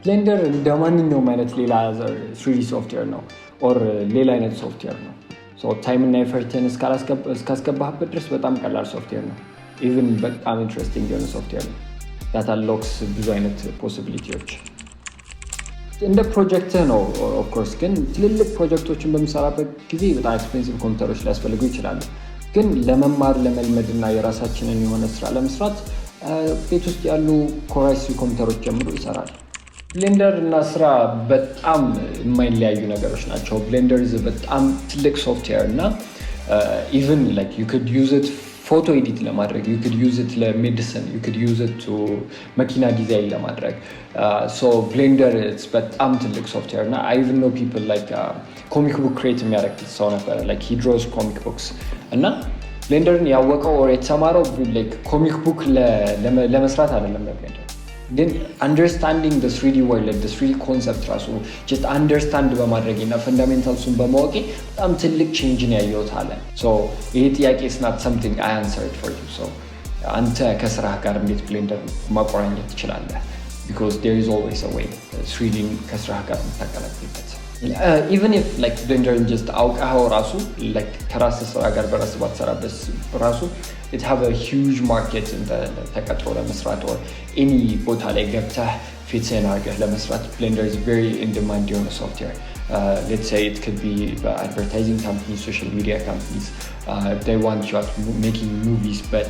ብሌንደር እንደ ማንኛውም አይነት ሌላ 3D ሶፍትዌር ነው ኦር ሌላ አይነት ሶፍትዌር ነው። ታይም እና ኤፈርትን እስካስገባህበት ድረስ በጣም ቀላል ሶፍትዌር ነው። ኢቭን በጣም ኢንትረስቲንግ የሆነ ሶፍትዌር ነው። ዳታ ሎክስ ብዙ አይነት ፖሲቢሊቲዎች እንደ ፕሮጀክትህ ነው። ኦፍኮርስ ግን ትልልቅ ፕሮጀክቶችን በምሰራበት ጊዜ በጣም ኤክስፔንሲቭ ኮምፒውተሮች ሊያስፈልጉ ይችላሉ። ግን ለመማር ለመልመድ እና የራሳችንን የሆነ ስራ ለመስራት ቤት ውስጥ ያሉ ኮራይስ ኮምፒውተሮች ጀምሮ ይሰራል። ብሌንደር እና ስራ በጣም የማይለያዩ ነገሮች ናቸው። ብሌንደር በጣም ትልቅ ሶፍትዌር እና ኢቨን ላይክ ዩ ኩድ ዩዝ ኢት ፎቶ ኤዲት ለማድረግ ዩ ኩድ ዩዝ ኢት ለሜዲሲን ዩ ኩድ ዩዝ ኢት ቱ መኪና ዲዛይን ለማድረግ ብሌንደር በጣም ትልቅ ሶፍትዌር እና አይ ኢቨን ኖ ፒፕል ላይክ ኮሚክ ቡክ ክሬት የሚያደርግ ሰው ነበረ ላይክ ሂ ድሮስ ኮሚክ ቡክስ እና ብሌንደርን ያወቀው ኦር የተማረው ኮሚክ ቡክ ለመስራት አይደለም በብሌንደር ግን አንደርስታንዲንግ the 3D world the 3D ኮንሰፕት ራሱ just አንደርስታንድ በማድረግ እና ፈንዳሜንታልሱን በማወቅ በጣም ትልቅ ቼንጅን ያየሁት አለ። ይሄ ጥያቄ is not something I answered for you. አንተ ከስራህ ጋር እንዴት ብሌንደር ማቆራኘት ትችላለህ? Because there is always a way 3D ከስራህ ጋር የምታቀላቅልበት even if like blender just አውቀኸው ራሱ like ከራስ ስራ ጋር በራስ ባትሰራበት ራሱ it have a huge market in the ተቀጥሮ ለመስራት or any ቦታ ላይ ገብተህ ፊትህን አድርገህ ለመስራት blender is very in demand የሆነ software. Let's say it could be advertising companies, social media companies. They want you at making movies but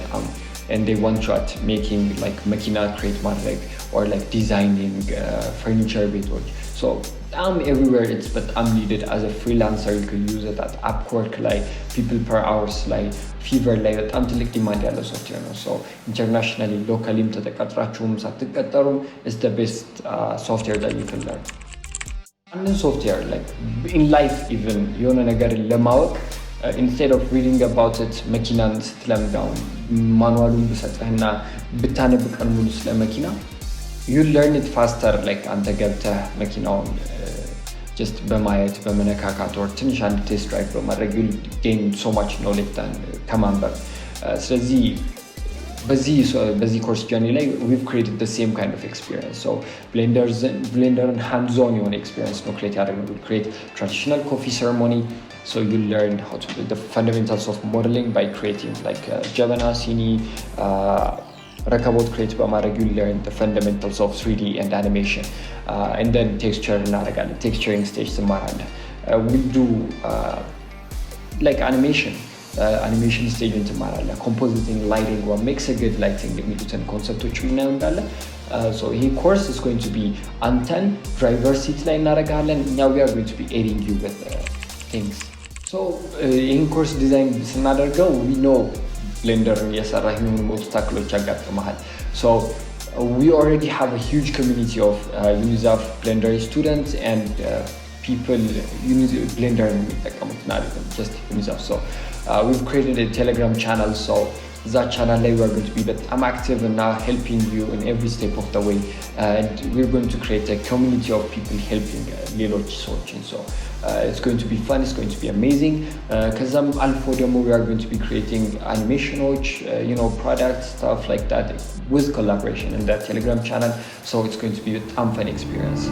and they want you at making like machina create ማድረግ or like designing furniture ቤቶች. So everywhere it's but needed as a freelancer. You could use it at Upwork like people per hours like Fiverr like በጣም ትልቅ ዲማንድ ያለው ሶፍትዌር ነው። So internationally locally ተቀጥራችሁም ሳትቀጠሩም is the best software that you can learn. አንድን ሶፍትዌር like in life even የሆነ ነገር ለማወቅ instead of reading about it መኪናን ስትለምደው ማኑዋሉን ብሰጥህና ብታነብ ቀን ሙሉ ስለ መኪና you learn it faster like አንተ ገብተህ መኪናውን just በማየት በመነካካት or ትንሽ አንድ ቴስት ድራይቭ በማድረግ you gain so much knowledge than ከማንበብ። ስለዚህ በዚህ ኮርስ ጀርኒ ላይ we've created the same kind of experience. So ብሌንደርን hands on የሆነ experience ነው ክሬት ያደረግነው. We create traditional coffee ceremony. So you learn how to do the fundamentals of modeling by creating like Jabana, Sini, Rakabot create በማድረግ you learn the fundamentals of 3D and animation. And then texture እናደርጋለን. Texturing stage ትማራለህ. We'll do like animation stage ትማራለህ. Compositing, lighting, what makes a good lighting የሚሉትን ኮንሰፕቶች ምናምን እንዳለ so he course is going to be anten driver seat ላይ እናደርጋለን. Now we are going to be aiding you with things. So in course design ስናደርገው we know blender እየሰራህ የሚሆኑ ሞቶታክሎች ያጋጥመሃል. So we already have a huge community of UNIZAF blender students and people blender የሚጠቀሙት ማለት ነው just UNIZAF. So we've created a Telegram channel. So that channel we are going to be I'm active and now helping you in every step of the way, and we're going to create a community of people helping ሌሎች ሰዎችን. So it's going to be fun, it's going to be amazing. ከዛም አልፎ ደግሞ we are going to be creating animations, products, stuff like that with collaboration in that Telegram channel. So it's going to be a fun experience.